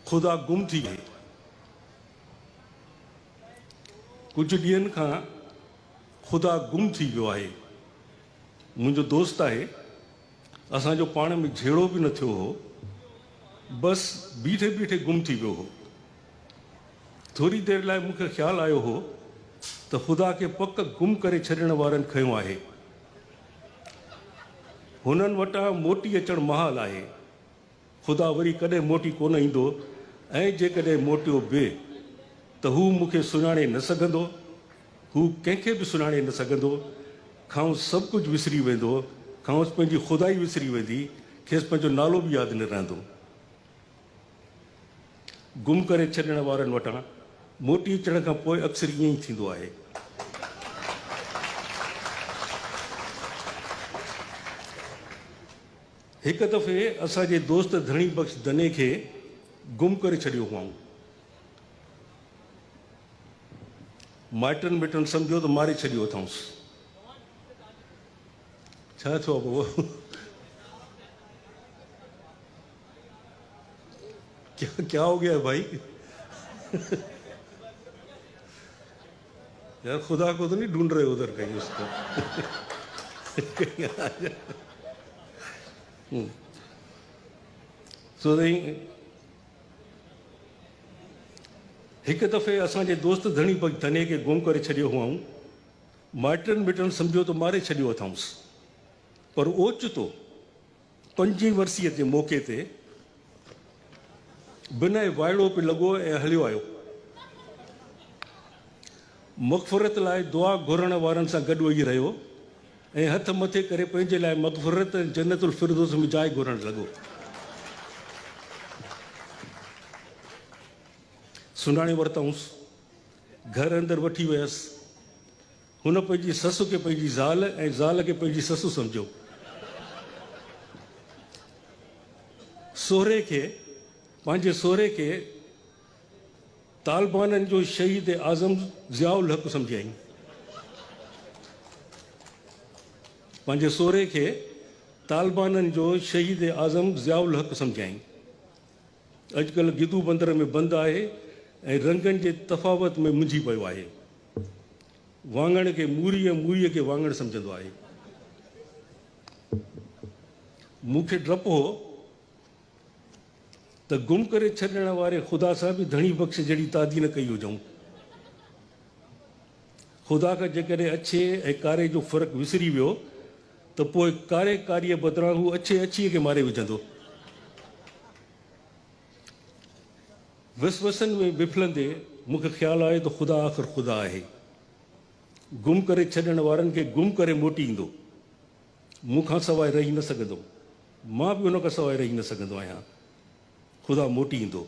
खुदा गुम थी गई। कुछ ॾींहंनि खां खुदा गुम थी वियो आहे। मुंहिंजो दोस्त आहे, असांजो पाण में झेड़ो बि न थियो हो, बसि बीठे बीठे गुम थी वियो हो। थोरी देरि लाइ मूंखे ख़्यालु आयो हो त ख़ुदा खे पक गुम करे छॾण वारनि खंयो आहे। हुननि वटां मोटी अचणु महाल आहे। ख़ुदा वरी कॾहिं मोटी कोन ईंदो, ऐं जेकॾहिं मोटियो बि त हू मूंखे सुञाणे न सघंदो, हू कंहिंखे बि सुञाणे न सघंदो। खांसि सभु कुझु विसरी वेंदो, खांसि पंहिंजी ख़ुदाई विसरी वेंदी, खेसि पंहिंजो नालो बि यादि न रहंदो। गुम करे छॾण वारनि वटां मोटी अचण खां पोइ अक्सर ईअं ई थींदो आहे। हिकु दफ़े असांजे दोस्त धणी बख़्श दने खे गुम करे छॾियो हुअऊं। माइटनि मिटनि सम्झो त मारे छॾियो अथऊंसि। छा थियो पोइ? क्या हो गया भाई? यार खुदा को तो नहीं ढूंढ रहे उधर कहीं उसको? सो हिकु दफ़े असांजे दोस्त धणी बख़्श धने खे गुम करे छॾियो हुअऊं। माइटनि मिटनि सम्झो त मारे छॾियो अथऊंसि, पर ओचितो 5 वर्षीअ जे मौक़े ते बिना वाइड़ो पे लॻो ऐं हलियो आयो। मग़फ़िरत लाइ दुआ घुरण वारनि सां गॾु वेही रहियो ऐं हथ मथे करे पंहिंजे लाइ मग़फ़िरत जन्नतुल फ़िरदौस में जाइ घुरण लॻो। सुञाणे वरितऊंसि, घर अंदरि वठी वियसि। हुन पंहिंजी ससु खे पंहिंजी ज़ाल ऐं ज़ाल खे पंहिंजी ससु सम्झो। सोहरे खे पंहिंजे सोहरे खे तालिबाननि जो शहीद आज़म ज़ियाउल हक़ सम्झाईं। पंहिंजे सोहरे खे तालिबाननि जो शहीद आज़म ज़ियाउल हक़ सम्झाईं। अॼुकल्ह गिदू बंदर में बंदि आहे ऐं रंगनि जे तफ़ावत में मुंझी पियो आहे। वाङण खे मूरी ऐं मूरीअ खे वाङण सम्झंदो आहे। मूंखे डपु हो त गुम करे छॾण वारे ख़ुदा सां बि धणी बख़्श जहिड़ी तादी न कई हुजऊं। ख़ुदा खां जेकॾहिं अछे ऐं कारे जो फ़र्क़ु विसरी वियो त पोइ कारे कारीअ बदिरां हू अछे अछीअ खे मारे विझंदो। वसवसनि में बिफलंदे मूंखे ख़्यालु आयो त ख़ुदा आख़िर ख़ुदा आहे। गुम करे छॾण वारनि खे गुम करे मोटी ईंदो। मूंखां सवाइ रही न सघंदो, मां बि उन खां सवाइ रही न सघंदो आहियां। ख़ुदा मोटी ईंदो।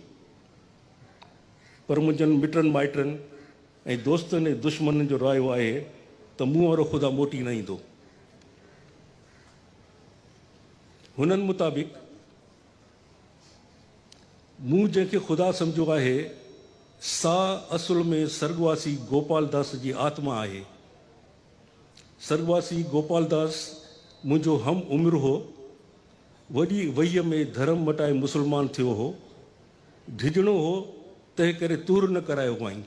पर मुंहिंजनि मिटनि माइटनि ऐं दोस्तनि ऐं दुश्मननि जो रायो आहे त मूं वारो ख़ुदा मोटी न ईंदो। हुननि मुताबिक़ मूं जंहिंखे ख़ुदा सम्झो आहे, सा असुल में सर्गवासी गोपाल दास जी आत्मा आहे। सर्गवासी गोपाल दास मुंहिंजो हम उमिरि हो। वॾी वहीअ में धर्म मटाए मुस्लमान थियो हो। ढिजणो हो, तंहिं करे तूर न करायो हुआईं।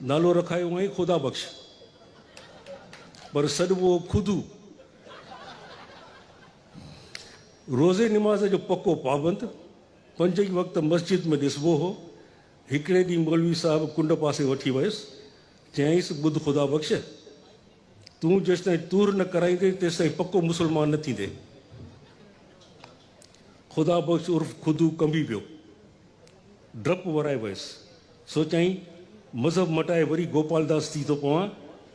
नालो रखायो हुआईं ख़ुदा बख़्श, पर सॾिबो खुदू। रोज़े निमाज़ जो पको पाबंद, 5 ई वक़्त मस्जिद में ॾिसबो हो। हिकिड़े ॾींहुं मौलवी साहिबु कुंड पासे वठी वियुसि, चयईंसि ॿुध ख़ुदा बख़्श, तूं जेसिताईं तूर न कराईंदे तेसिताईं पको मुस्लमान न थींदे। ख़ुदा बख़्श उर्फ़ खुदू कंबी पियो। डपु वराए वियुसि। सोचाईं मज़हब मटाए वरी गोपाल दास थी थो पवां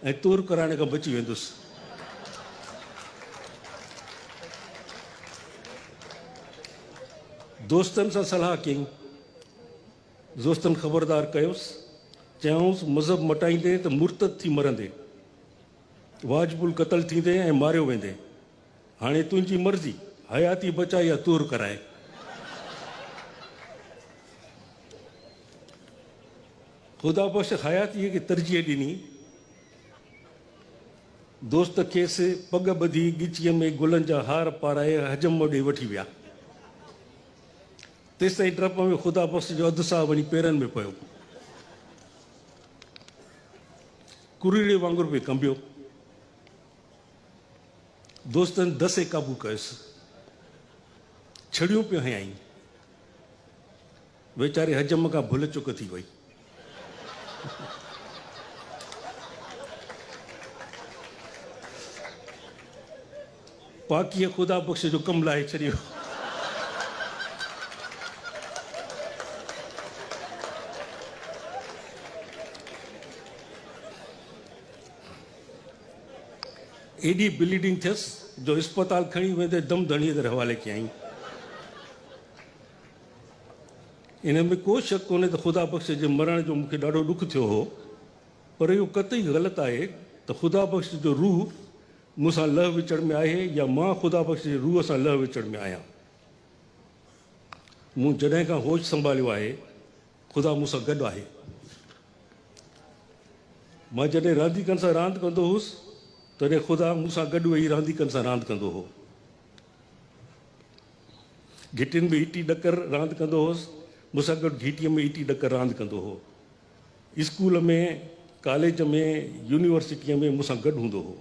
ऐं तूर कराइण खां बची वेंदुसि। दोस्तनि सां सलाह कयईं। दोस्तनि ख़बरदार कयोसि, चयऊंसि मज़हब मटाईंदे त मुर्तद थी मरंदे, वाजिबुल क़तल थींदे ऐं मारियो वेंदे। हाणे तुंहिंजी मर्ज़ी, हयाती बचाए या तूर कराए। ख़ुदा बख़्श हयातीअ खे तरजीह ॾिनी। दोस्त खेसि पग ॿधी ॻिचीअ में गुलनि जा हार पाराए हजम ॾे वठी विया। तेसि ताईं डप में ख़ुदा बख़्श जो अधु साह वञी पेरनि में पियो, कुरीड़े वांगुरु पियो कंबियो। दोस्तनि दसे क़ाबू कयुसि, छड़ियूं पियो हयाईं, वेचारे हजम खां भुल चुक थी वई। पाकीअ ख़ुदा बख़्श जो कमु लाहे छॾियो। एॾी ब्लीडिंग थियसि जो अस्पताल खणी वेंदे दम धणीअ जे हवाले कयईं। इन में को शक कोन्हे त ख़ुदा बख़्श जे मरण जो मूंखे ॾाढो ॾुख थियो हो, पर इहो कतई ग़लति आहे त ख़ुदा बख़्श जो रूह मूंसां लह विचड़ में आहे या मां ख़ुदा बख़्श जे रूह सां लह विचड़ में आहियां। मूं जॾहिं खां होश संभालियो आहे, ख़ुदा मूंसां गॾु आहे। मां जॾहिं रांदीकनि सां रांदि कंदो हुउसि, तॾहिं ख़ुदा मूंसां गॾु वेही रांदीकनि सां रांदि कंदो हो। घिटियुनि में ईटी ॾकर रांदि कंदो हुउसि, मूंसां गॾु घिटीअ में ईटी ॾकर रांदि कंदो हो। स्कूल में, कॉलेज में, यूनिवर्सिटीअ में मूंसां गॾु हूंदो हो।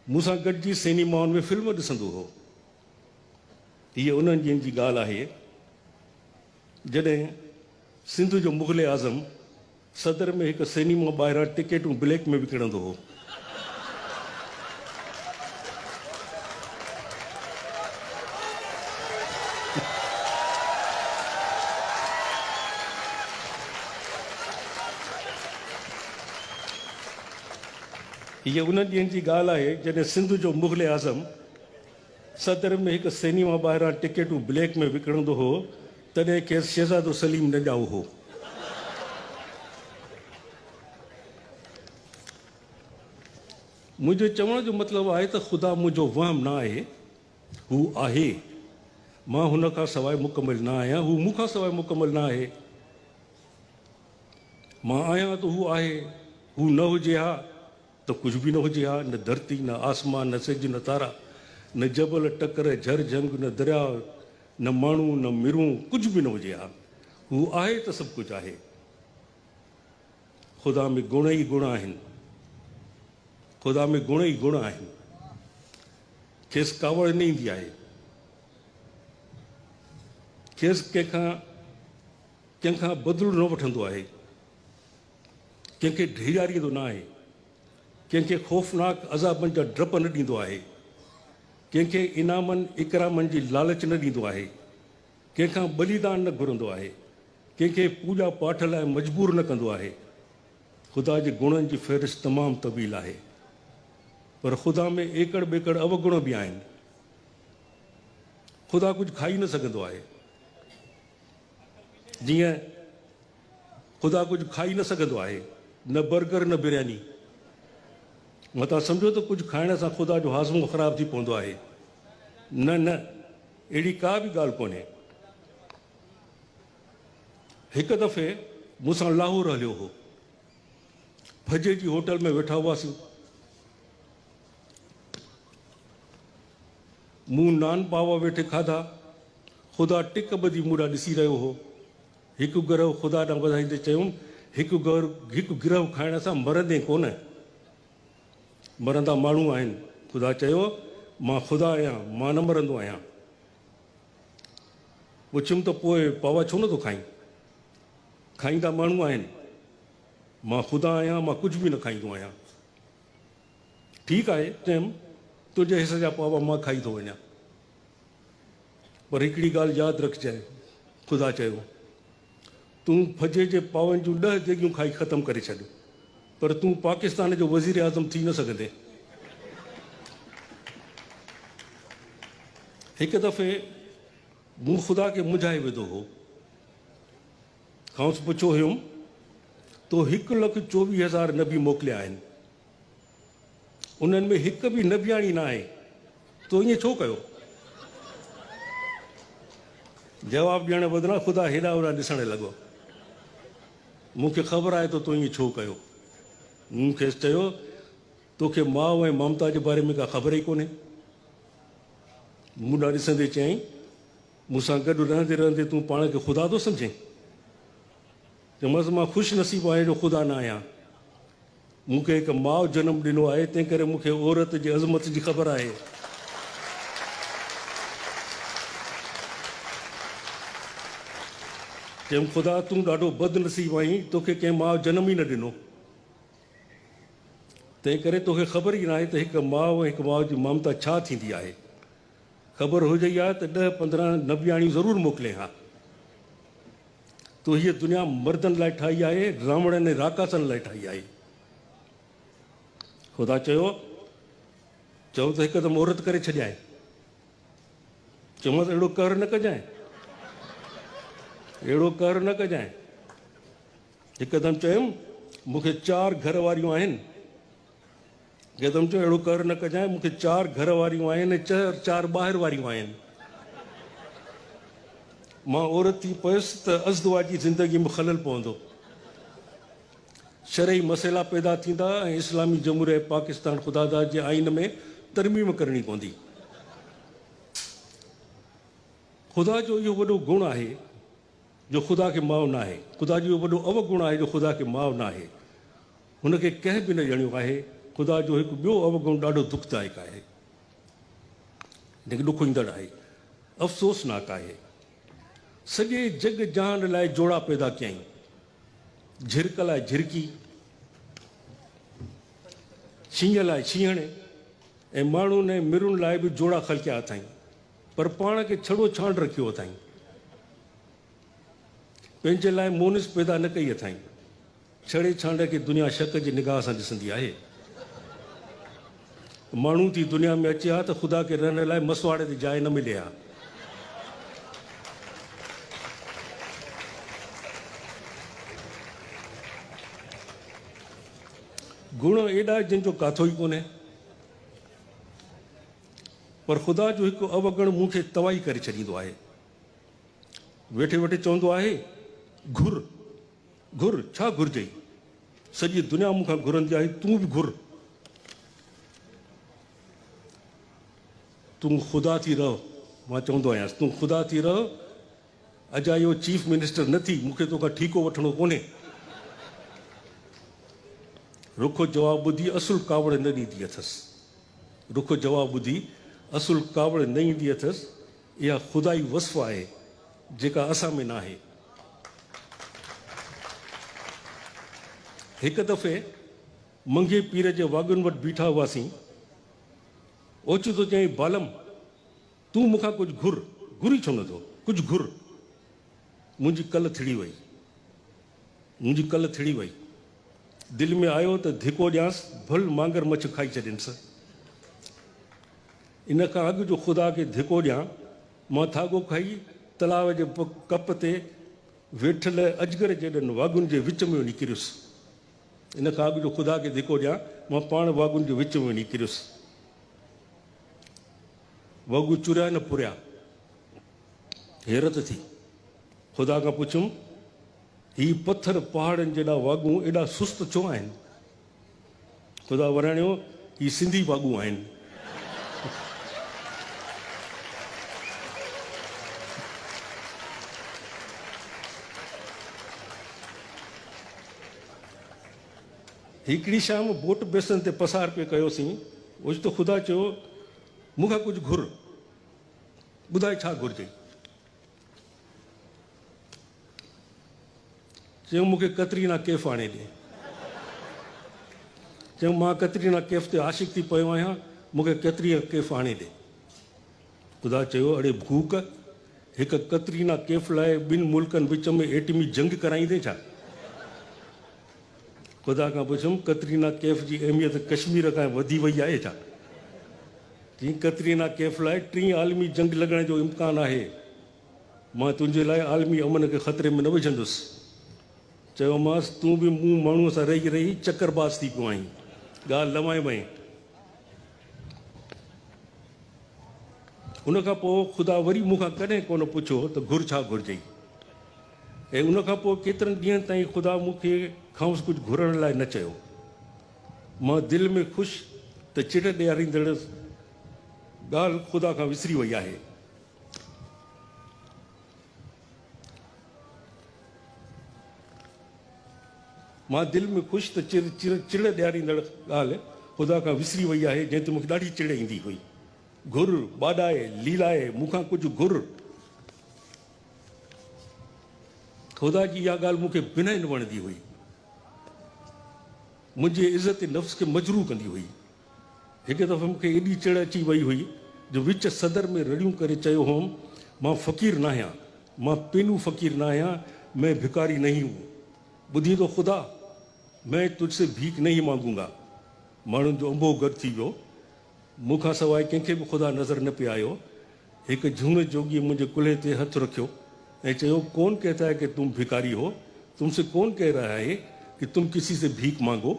मूंसां गॾिजी सिनेमाउनि में फिल्म ॾिसंदो हो। हीअ उन्हनि ॾींहंनि जी ॻाल्हि आहे जॾहिं सिंध जो मुग़ल आज़म सदर में हिकु सिनेमा ॿाहिरां टिकेटूं ब्लैक में विकिणंदो हो। हीअ उन्हनि ॾींहंनि जी ॻाल्हि आहे जॾहिं सिंध जो मुग़ल आज़म सदर में हिकु सिनेमा ॿाहिरां टिकेटूं ब्लैक में विकिणंदो हो, तॾहिं खेसि शहज़ादो सलीम न ॼाओ हो। मुंहिंजे चवण जो मतिलबु आहे त ख़ुदा मुंहिंजो वहम न आहे, हू आहे। मां हुन खां सवाइ मुकमिल न आहियां, हू मूंखां सवाइ मुकमिल न आहे। मां आहियां त हू आहे, हू न हुजे हा त कुझु बि न हुजे हा। न धरती, न आसमान, न सिज, न तारा, न जबल टकर, झर जंग, न दरिया, न माण्हू, न मिरूं, कुझु बि न हुजे हा। हू आहे त सभु कुझु आहे। ख़ुदा में गुण ई गुण आहिनि, ख़ुदा में गुण ई गुण आहिनि। खेसि कावड़ न ईंदी आहे, खेसि कंहिंखां बदिलो न वठंदो आहे, कंहिंखे ढीजारींदो न आहे, कंहिंखे ख़ौफ़नाक अज़ाबनि जा डप न ॾींदो आहे, कंहिंखे इनामनि इकरामनि जी लालच न ॾींदो आहे, कंहिंखां बलिदान न घुरंदो आहे, कंहिंखे पूॼा पाठ लाइ मजबूर न कंदो आहे। ख़ुदा जे गुणनि जी फ़हिरिस्त तमामु तवील आहे, पर ख़ुदा में एकड़ ॿेकड़ अवगुण बि आहिनि। ख़ुदा कुझु खाई न सघंदो आहे, जीअं ख़ुदा कुझु खाई न सघंदो आहे, न बर्गर न बिरयानी। मतां सम्झो त कुझु खाइण सां ख़ुदा जो हाज़मो ख़राबु थी पवंदो आहे। न न, अहिड़ी का बि ॻाल्हि कोन्हे। हिकु दफ़े मूंसां लाहौर हलियो हो, फजे जी होटल में वेठा हुआसीं। मूं नान पावा वेठे खाधा, ख़ुदा टिक ॿधी मूं ॾांहुं ॾिसी रहियो हो। हिकु गिरह ख़ुदा ॾांहुं वधाईंदे चयुमि, हिकु गिरह खाइण सां मरंदे कोन, मरंदा माण्हू आहिनि। ख़ुदा चयो, मां ख़ुदा आहियां, मां न मरंदो आहियां। पुछियुमि त पोइ पावा छो नथो खाईं? खाईंदा माण्हू आहिनि। मां ख़ुदा आहियां, मां कुझु बि न खाईंदो आहियां। ठीकु आहे, चयुमि, तुंहिंजे हिसे जा पावा मां खाई थो वञा, पर हिकिड़ी ॻाल्हि यादि रखजांइ। ख़ुदा चयो, तूं फजे जे पावनि जूं 10 देगियूं खाई ख़तमु करे छॾ, पर तूं पाकिस्तान जो वज़ीर आज़म थी न सघंदे। हिकु दफ़े मूं ख़ुदा खे मुंझाए विधो हो। खांसि पुछियो हुयुमि, तो 1,24,000 नबी मोकिलिया आहिनि, उन्हनि में हिकु बि नबियाणी न आहे, तो ईअं छो कयो? जवाबु ॾियण बदिरां ख़ुदा हेॾा होॾा ॾिसण लॻो। मूंखे ख़बर आहे त तो ईअं छो कयो। मूं खेसि चयो, तोखे माउ ऐं ममता जे बारे में का ख़बर ई कोन्हे। मूं ॾांहुं ॾिसंदे चयईं, मूंसां गॾु रहंदे रहंदे तूं पाण खे ख़ुदा थो सम्झे? चयोमांसि मां ख़ुशि नसीबु आहियां जो ख़ुदा न आहियां। मूंखे हिकु माउ जनमु ॾिनो आहे, तंहिं करे मूंखे औरत जी अज़मत जी ख़बर आहे। चयुमि ख़ुदा तूं ॾाढो बदनसीबु आहीं, तोखे कंहिं माउ जनमु ई न ॾिनो, तंहिं करे तोखे ख़बर ई न आहे त हिकु माउ ऐं हिकु माउ जी ममता छा थींदी आहे। ख़बर हुजे हा त 10-15 नबियाणियूं ज़रूरु मोकिले हा। तूं हीअ दुनिया मर्दनि लाइ ठाही आहे, रावणनि ऐं राकासनि लाइ ठाही आहे। ख़ुदा चयो त हिकदमि औरत करे छॾियां। चयोमांसि अहिड़ो कर न कजांइ, अहिड़ो कर न कजांइ। हिकदमि चयुमि मूंखे 4 घर वारियूं आहिनि। हिकदमि चयो अहिड़ो कर न कजांइ, मूंखे 4 घर वारियूं आहिनि ऐं 4 ॿाहिरि वारियूं आहिनि। मां औरत थी पियुसि त अज़दवा जी ज़िंदगी में ख़लल पवंदो, शरई मसइला पैदा थींदा ऐं इस्लामी जमहूरिया पाकिस्तान ख़ुदादाद जे आइन में तरमीम करणी पवंदी। ख़ुदा जो इहो वॾो गुण आहे जो ख़ुदा खे माउ न आहे। ख़ुदा जो इहो वॾो अवगुण आहे जो ख़ुदा खे माउ न आहे। हुनखे कंहिं बि न ॼणियो आहे। ख़ुदा जो हिकु ॿियो अवगुण ॾाढो दुखदायक आहे, जेके ॾुख ईंदड़ आहे, अफ़सोसनाक आहे। सॼे जग जहान लाइ जोड़ा पैदा कयईं, झिरक लाइ झिरकी, शींहं लाइ शींहण ऐं माण्हुनि ऐं मिरुनि लाइ बि जोड़ा ख़लकिया अथई, पर पाण खे छड़ो छांड रखियो अथई। पंहिंजे लाइ मोनिस पैदा न कई अथई। छड़े छांड खे दुनिया शक जी निगाह सां ॾिसंदी आहे। माण्हू थी दुनिया में अचे हा त ख़ुदा खे रहण लाइ मसवाड़े ते जाइ न मिले हा। गुण एॾा जिन जो काथो ई कोन्हे, पर ख़ुदा जो हिकु अवगुण मूंखे तबाही करे छॾींदो आहे। वेठे वेठे चवंदो आहे घुर घुर, छा घुरिजई? सॼी दुनिया मूंखां घुरंदी आहे, तूं बि घुर। तूं ख़ुदा थी रह, मां चवंदो आहियां तूं ख़ुदा थी रह। अॼु इहो चीफ मिनिस्टर न थी, मूंखे तोखां ठीको वठणो कोन्हे। रुखो जवाबु ॿुधी असुल कावड़ न ॾींदी अथसि। रुखो जवाबु ॿुधी असुल कावड़ न ईंदी अथसि। इहा ख़ुदाई वसफ़ आहे जेका असां में न आहे। हिकु दफ़े मंगे पीर जे वाॻुनि वटि बीठा हुआसीं। ओचितो चई बालम तूं मूंखां कुझु घुर। घुरी छो नथो? कुझु घुर। मुंहिंजी कल्ह थिड़ी वई, मुंहिंजी कल्ह थिड़ी वई। दिलि में आयो त धिको ॾियांसि, भल मांगर मछ खाई छॾियसि। इन खां अॻु जो ख़ुदा खे धिको ॾियां, मां थागो खाई तलाव जे कप ते वेठल अजगर जहिड़नि वाॻुनि जे विच में वञी किरियुसि। इन खां अॻु जो ख़ुदा खे धिको ॾियां, मां पाण वाॻुनि जे विच में वञी किरियुसि। वॻू चुरिया न पुरिया। हैरत थी। ख़ुदा खां पुछियुमि ही पत्थर पहाड़नि जेॾा वाॻू एॾा सुस्त छो आहिनि? ख़ुदा वराणियो ही सिंधी वाॻू आहिनि। हिकिड़ी शाम बोट बेसन ते पसार पे कयोसीं। ओचितो ख़ुदा चयो मूंखां कुझु घुर। ॿुधाए छा घुरिजई? चयो मूंखे कतरीना कैफ़ आणे ॾे। चयो मां कतरीना कैफ़ ते आशिक़ थी पियो आहियां, मूंखे कतरीना कैफ़ आणे ॾे। ख़ुदा चयो अड़े भूक, हिकु कतरीना कैफ़ लाइ 2 मुल्कनि विच में एटमी जंग कराईंदे छा? ख़ुदा खां पुछियुमि कतरीना कैफ़ जी अहमियत कश्मीर खां वधी वई आहे छा? चई कतरीना कैफ़ लाइ 3 आलमी जंग लॻण जो इम्कान आहे। मां तुंहिंजे लाइ आलमी अमन खे ख़तरे में न विझंदुसि। चयोमांसि तूं बि मूं माण्हूअ सां रही रही चकरबाज़ थी पियो आहीं, ॻाल्हि लवाए वई। उन खां पोइ ख़ुदा वरी मूंखां कॾहिं कोन पुछियो त घुर छा घुरिजई। ऐं उन खां पोइ केतिरनि ॾींहंनि ताईं ख़ुदा मूंखे खांसि कुझु घुरण लाइ न चयो। मां दिलि में ख़ुशि त चिड़ ॾियारींदड़ ॻाल्हि ख़ुदा खां विसरी वई आहे। मां दिलि में ख़ुशि त चिड़ ॾियारींदड़ ॻाल्हि ख़ुदा खां विसरी वई आहे, जंहिं ते मूंखे ॾाढी चिड़ ईंदी हुई। घुर, ॿाॾाए, लीलाए, मूंखां कुझु घुर। ख़ुदा जी इहा ॻाल्हि मूंखे बिना न वणंदी हुई, मुंहिंजे इज़त नफ़्स खे मजरू कंदी हुई। हिकु दफ़ो मूंखे एॾी चिड़ अची वई हुई जो विच सदर में रड़ियूं करे चयो हुउमि, मां फ़क़ीर न आहियां, मां पेनू फ़क़ीर न आहियां, मैं भिकारी नहीं हूँ। ॿुधी तो ख़ुदा, मैं तुझसे भीख नहीं मांगूंगा। माण्हुनि जो अंबो गॾु थी वियो, मूंखां सवाइ कंहिंखे बि ख़ुदा नज़र न पियो आयो। हिकु झूने जोगीअ मुंहिंजे कुल्हे ते हथु रखियो ऐं चयो, कौन कहता है कि तुम भिकारी हो, तुमसे कौन कह रहा है कि तुम किसी से भीख मांगो।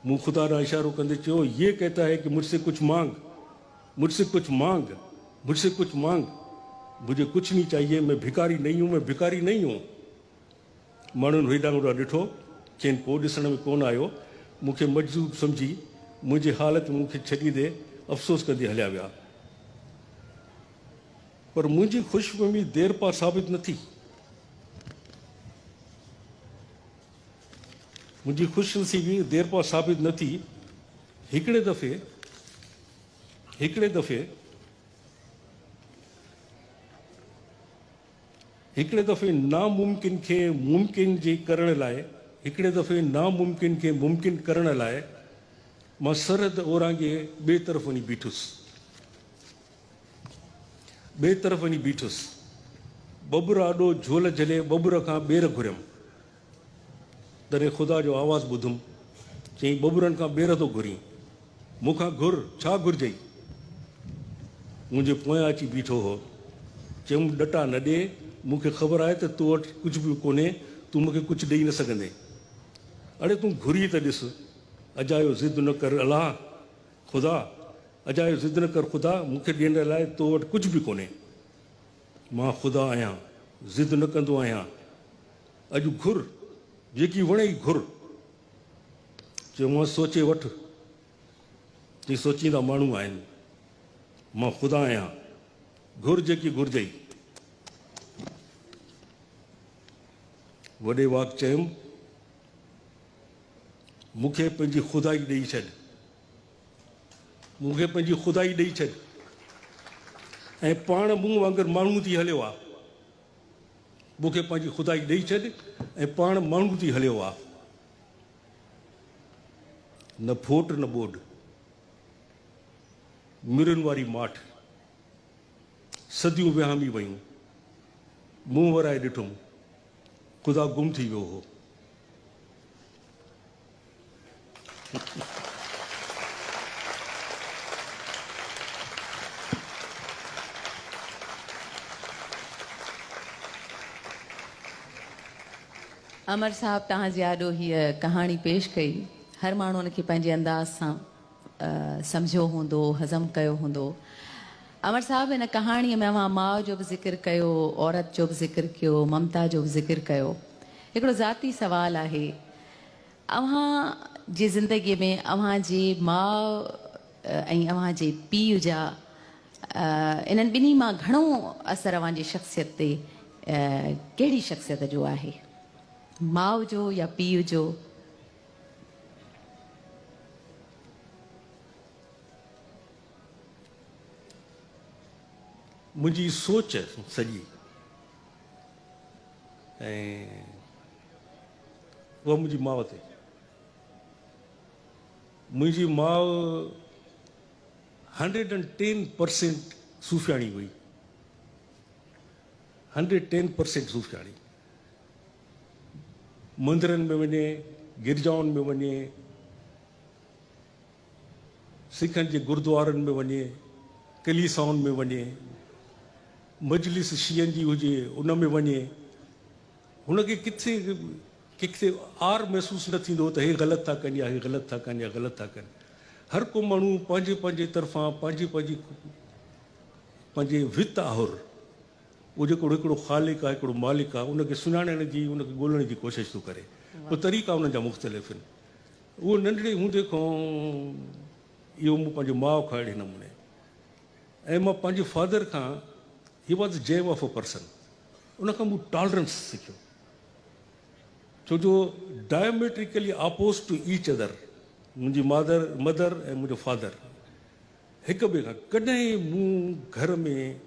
मूं ख़ुदा ॾांहुं इशारो कंदे चयो, ये कहता है कि मुझसे कुछ मांग, मुझसे कुछ मांग, मुझसे कुछ मांग। मुझे कुछ नहीं चाहिए, मैं भिकारी नहीं हूँ, मैं भिकारी नहीं हूँ। माण्हुनि हेॾां होॾां ॾिठो, चइनि को ॾिसण में कोन आयो। मूंखे मजज़ूब सम्झी मुंहिंजी हालति मूंखे छॾींदे अफ़सोस कंदे हलिया विया। पर मुंहिंजी ख़ुशफ़हमी देर पा साबित न थी। मुंहिंजी ख़ुशनसीबी देर पा साबित न थी। हिकिड़े दफ़े नामुमकिन खे मुमकिन जे करण लाइ, हिकिड़े दफ़े नामुमकिन खे मुमकिन करण लाइ मां सरहद ओरांगे ॿिए तरफ़ वञी बीठुसि। बबुर आॾो झोल झले बबुर खां ॿेर घुरियमि। तॾहिं ख़ुदा जो आवाज़ु ॿुधुमि, चई बबुरनि खां ॿेर थो घुरी, मूंखां घुर, छा घुरिजई। मुंहिंजे पोयां अची बीठो हो। चयुमि, ॾटा न ॾे, मूंखे ख़बर आहे त तूं वटि कुझु बि कोन्हे, तूं मूंखे कुझु ॾेई न सघंदे। अड़े तूं घुरी त ॾिस, अजायो ज़िद न कर अलाह ख़ुदा, अजायो ज़िद न कर ख़ुदा, मूंखे ॾियण लाइ तो वटि कुझु बि कोन्हे। मां ख़ुदा आहियां, ज़िद न कंदो आहियां। अॼु घुर, जेकी वणे ई घुर। चयो मां सोचे वठि, चई सोचींदा माण्हू आहिनि। मां ख़ुदा आहियां, घुर जेकी घुरिजई। वॾे वाक चयुमि, मूंखे पंहिंजी ख़ुदाई ॾेई छॾ, मूंखे पंहिंजी ख़ुदाई ॾेई छॾ। ऐं पाण मूं वांगुरु माण्हू थी हलियो आहे। मूंखे पंहिंजी ख़ुदाई ॾेई छॾ ऐं पाण माण्हू थी हलियो आहे। न फोट न ॿोॾ, मिरुनि वारी माठ, सदियूं विहामी वयूं। मुंहुं वराए ॾिठुमि, ख़ुदा गुम थी वियो हो। अमर साहब, तव्हांजे आॾो हीअ कहाणी पेश कई। हर माण्हू हुनखे पंहिंजे अंदाज़ सां सम्झो हूंदो, हज़म कयो हूंदो। अमर साहब, हिन कहाणीअ में अव्हां माउ जो बि ज़िक्र कयो, औरत जो बि ज़िक्र कयो, ममता जो बि ज़िक्र कयो। हिकिड़ो ज़ाती सवाल आहे, अव्हां जी ज़िंदगीअ में अव्हांजी माउ ऐं अव्हांजे पीउ जा इन्हनि ॿिन्ही मां घणो असरु अव्हांजी शख़्सियत ते कहिड़ी शख़्सियत जो आहे, माउ जो या पीउ जो? मुंहिंजी सोच सॼी ऐं उहा मुंहिंजी माउ ते। मुंहिंजी माउ 110% सूफ़ियाणी हुई, 110% सूफ़ियाणी। मंदरनि में वञे, गिरजाउनि में वञे, सिखनि जे गुरुद्वारनि में वञे, कलीसाउनि में वञे, मजलिस शीयनि जी हुजे उन में वञे, हुनखे किथे आर महसूसु न थींदो त हे ग़लति था कनि या हे ग़लति था कनि या ग़लति था कनि। हर को माण्हू पंहिंजे पंहिंजे तरफ़ां पंहिंजे वित आहुर, उहो जेको हिकिड़ो ख़ालिक आहे, हिकिड़ो मालिक आहे, उनखे सुञाणण जी, उनखे ॻोल्हण जी कोशिशि थो करे। पोइ तरीक़ा उन्हनि जा मुख़्तलिफ़ आहिनि। उहो नंढड़े हूंदे खां इहो मूं पंहिंजे माउ खां अहिड़े नमूने, ऐं मां पंहिंजे फादर खां, he was gem of a person, उनखां मूं टॉलरेंस सिखियो। छो जो diametrically oppose to each other, मुंहिंजी मदर ऐं मुंहिंजो फादर हिक ॿिए खां कॾहिं मूं घर में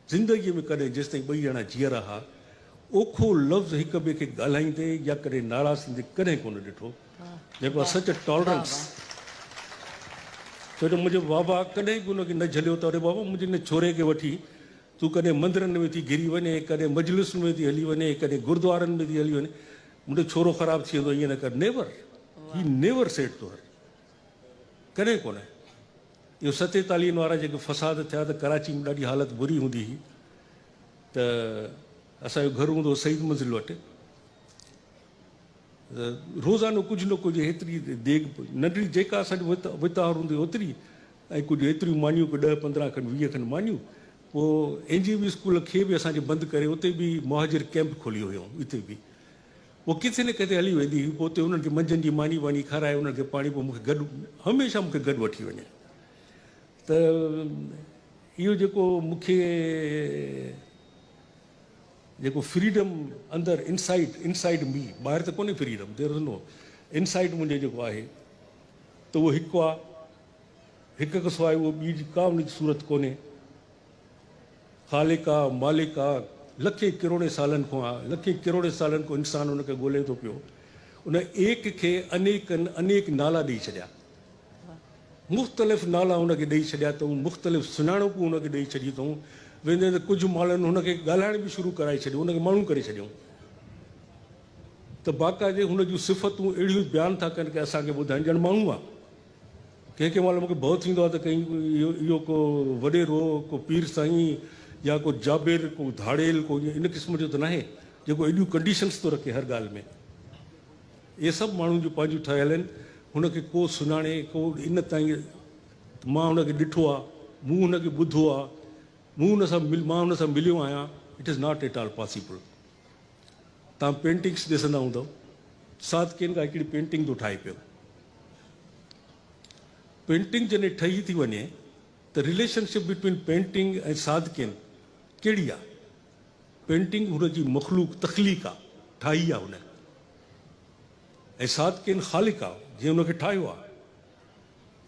ज़िंदगीअ में कॾहिं जेसि ताईं ॿई ॼणा जीअरा हुआ ओखो लफ़्ज़ हिक ॿिए खे ॻाल्हाईंदे या कॾहिं नाराज़ थींदे कॾहिं कोन ॾिठो, जेको आहे सच टॉलरेंस। छो जो मुंहिंजो बाबा कॾहिं बि हुनखे न झलियो त अरे बाबा मुंहिंजे हिन छोरे खे वठी तूं कॾहिं मंदरनि में थी घिरी वञे, कॾहिं मजलिस में थी हली वञे, कॾहिं गुरुद्वारनि में थी हली वञे, मुंहिंजो छोरो ख़राबु थी वेंदो, ईअं न कर। Never, he never said to her, कॾहिं कोन्हे। इहो 47 वारा जेके फ़साद थिया त कराची में ॾाढी हालति बुरी हूंदी हुई, त असांजो घर हूंदो हो सईद मंज़िल वटि, रोज़ानो कुझु न कुझु हेतिरी देग नंढड़ी जेका असांजी वितार हूंदी ओतिरी, ऐं कुझु एतिरियूं मानियूं, कुझु 10-15 खनि 20 खनि मानियूं। पोइ NGV स्कूल खे बि असांजे बंदि करे उते बि मुहाजिर कैंप खोलियो हुयो, हिते बि पोइ किथे न किथे हली वेंदी हुई। पोइ उते उन्हनि खे मंझंदि जी मानी वानी खाराए, उन्हनि खे पाणी, पोइ मूंखे गॾु हमेशह मूंखे गॾु वठी वञे। त इहो जेको मूंखे जेको फ्रीडम अंदरि इनसाइड मी, ॿाहिरि त कोन्हे freedom, there is no, inside मुंहिंजे जेको आहे त उहो हिकु आहे, हिक खां सवाइ उहो ॿी का उनजी सूरत कोन्हे। ख़ालिक आहे, मालिक आहे, लखे करोड़े सालनि खां आहे, लखे करोड़े सालनि खां इंसानु हुनखे ॻोल्हे थो पियो। उन एक खे अनेक नाला ॾेई छॾिया, मुख़्तलिफ़ नाला हुनखे ॾेई छॾिया अथऊं, मुख़्तलिफ़ सुञाणपूं हुनखे ॾेई छॾी अथऊं। वेंदे त कुझु माण्हुनि हुनखे ॻाल्हाइण बि शुरू कराए छॾियो, हुनखे माण्हू करे छॾियऊं। त बाक़ाइदे हुन जूं सिफ़तूं अहिड़ियूं बयानु था कनि की असांखे ॿुधाइनि ॼण माण्हू आहे। कंहिं महिल मूंखे भउ थींदो आहे त कहीं इहो को वॾेरो, को पीर साईं या को जाबिर, को धाड़ेल, को इन क़िस्म जो त न आहे जेको एॾियूं कंडीशन्स थो रखे हर ॻाल्हि में। इहे सभु माण्हुनि जूं पंहिंजूं ठहियल आहिनि, हुनखे को सुञाणे, को इन ताईं मां हुनखे ॾिठो आहे, मूं हुनखे ॿुधो आहे, मां हुन सां मिलियो आहियां। It is not at all possible. तव्हां पेंटिंग्स ॾिसंदा हूंदव, सादकिन खां हिकिड़ी पेंटिंग थो ठाहे पियो। पेंटिंग जॾहिं ठही थी वञे त रिलेशनशिप बिटवीन पेंटिंग ऐं सादकिन कहिड़ी आहे? पेंटिंग हुनजी मख़लूक तख़लीक आहे, ठाही आहे हुन, ऐं सादकिन ख़ालिक आहे, जीअं हुनखे ठाहियो आहे।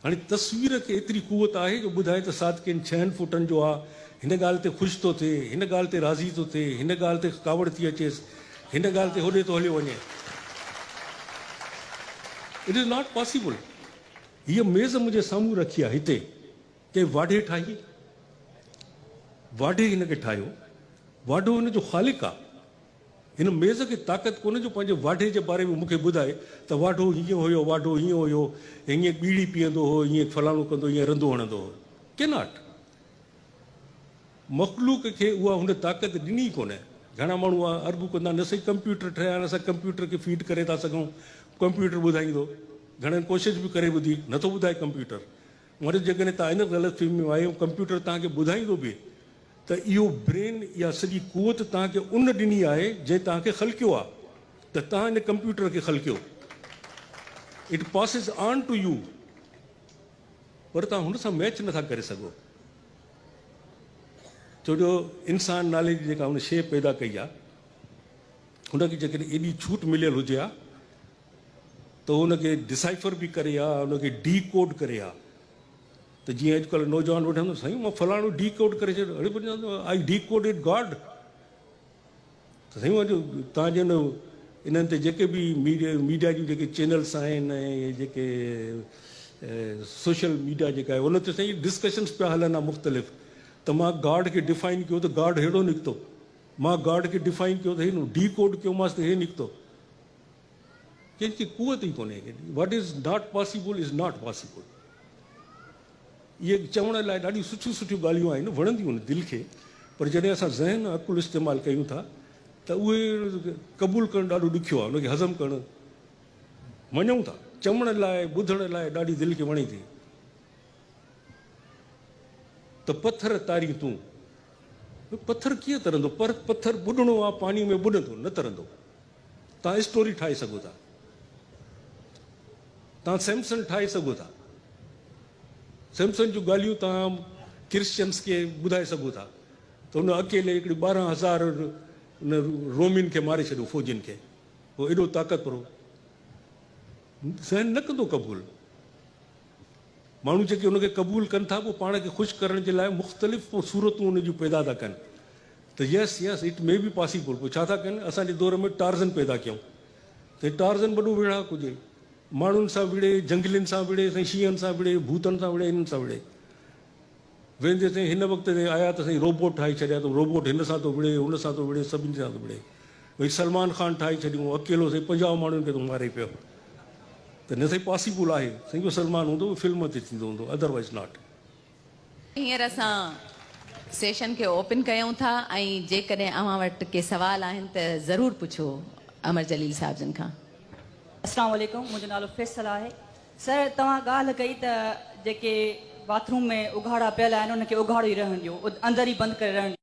हाणे तस्वीर खे एतिरी कुवत आहे जो ॿुधाए त सादकिन 6 फुटनि जो आहे, हिन ॻाल्हि ते ख़ुशि थो थिए, हिन ॻाल्हि ते राज़ी थो थिए, हिन ॻाल्हि ते कावड़ थी अचेसि, हिन ॻाल्हि ते होॾे थो हलियो वञे। It is not possible. हीअ मेज़ मुंहिंजे साम्हूं रखी आहे, हिते कंहिं वाढे ठाही, वाढे हिनखे ठाहियो, वाढो हिनजो ख़ालिक आहे। हिन मेज़ खे ताक़त कोन्हे जो पंहिंजे वाढे जे बारे में मूंखे ॿुधाए त वाढो हीअं हुयो, वाढो हीअं हुयो, हीअं बीड़ी पीअंदो हो, हीअं फलाणो कंदो, हीअं रंधो हणंदो हो। के नॉट। मख़लूक खे उहा हुन ताक़त ॾिनी कोन्हे। घणा माण्हू अर्बू कंदा, न सही कंप्यूटर ठहिया आहिनि, असां कंप्यूटर खे फीड करे था सघूं, कंप्यूटर ॿुधाईंदो। घणनि कोशिशि बि करे ॿुधी, नथो ॿुधाए कंप्यूटर। वरी जेकॾहिं तव्हां इन ग़लतफ़हमी में आहियो, कंप्यूटर तव्हांखे ॿुधाईंदो बि त इहो ब्रेन या सॼी कुवत तव्हांखे उन ॾिनी आहे जंहिं तव्हांखे ख़लकियो आहे, त तव्हां इन कंप्यूटर खे ख़लकियो। It passes on to you, पर तव्हां हुन सां मैच नथा करे सघो। छो जो इंसान नाले जी जेका हुन शइ पैदा कई आहे, हुनखे जेकॾहिं एॾी छूट मिलियल हुजे हा त हुनखे डिसाइफर बि करे हा, हुनखे डी कोड करे हा। त जीअं अॼुकल्ह नौजवान वठंदो, साईं मां फलाणो डी कोड करे छॾियो, अड़े I D code it God. त साईं तव्हां जन इन्हनि ते जेके बि मीडिया जूं जेके चैनल्स आहिनि ऐं जेके सोशल मीडिया जेका आहे उन ते साईं डिस्कशन्स पिया हलनि आहे मुख़्तलिफ़, त मां गॉड खे डिफाइन कयो त गॉड अहिड़ो निकितो, मां गॉड खे डिफाइन कयो त हे डी कोड कयोमांसि त हे निकितो। कंहिंखे कुवत ई कोन्हे। वट is not possible is not possible. इहे चवण लाइ ॾाढियूं सुठियूं सुठियूं ॻाल्हियूं आहिनि, वणंदियूं आहिनि दिलि खे, पर जॾहिं असां ज़हन अकुलु इस्तेमालु कयूं था त उहे क़बूलु करणु ॾाढो ॾुखियो आहे, उनखे हज़म करणु। मञूं था, चवण लाइ ॿुधण लाइ ॾाढी दिलि खे वणे थी। त पथर तारी तूं, पथर कीअं तरंदो? पर पथर ॿुॾणो आहे, पाणी में ॿुॾंदो, न तरंदो। तव्हां स्टोरी ठाहे सघो था, तव्हां सैमसन ठाहे सघो था, सैमसन जूं ॻाल्हियूं तव्हां क्रिश्चियन्स खे ॿुधाए सघो था त हुन अकेले हिकिड़ी 12,000 रोमिन खे मारे छॾियो, फ़ौजियुनि खे। उहो एॾो ताक़तवरो सहन न कंदो क़बूल। माण्हू जेके उनखे क़बूल कनि था पोइ पाण खे ख़ुशि करण जे लाइ मुख़्तलिफ़ पोइ सूरतूं उन जूं पैदा था कनि त यस यस इट मे बी पॉसिबल। पोइ छा था कनि, असांजे दौर में टार्ज़न पैदा कयूं त टार्ज़न वॾो विढ़ाक हुजे, माण्हुनि सां विढ़े, जंगलियुनि सां विढ़े, साईं शींहनि सां विढ़े, भूतनि सां विढ़े, इन्हनि सां विढ़े। वेंदे साईं हिन वक़्त ते आया त साईं रोबोट ठाहे छॾिया, त रोबोट हिन सां थो विढ़े, हुन सां थो विढ़े, सभिनी सां थो विढ़े। भई सलमान ख़ान ठाहे छॾियूं, अकेलो साईं 50 माण्हुनि खे थो मारे पियो। त न साईं पॉसिबल आहे, साईं उहो सलमान हूंदो फिल्म ते थींदो हूंदो, अदरवाइज़ नॉट। हींअर असां सेशन खे ओपन कयूं था ऐं जेकॾहिं अव्हां वटि के सवाल आहिनि त ज़रूरु पुछो अमर जलील साहिब जन खां। अस्सलाम वालेकुम, मुंहिंजो नालो फैसल आहे। सर तव्हां ॻाल्हि कई त जेके बाथरूम में उघाड़ा पियल आहिनि उनखे उघाड़ो ई रहण ॾियो, अंदरि ई बंदि करे रहण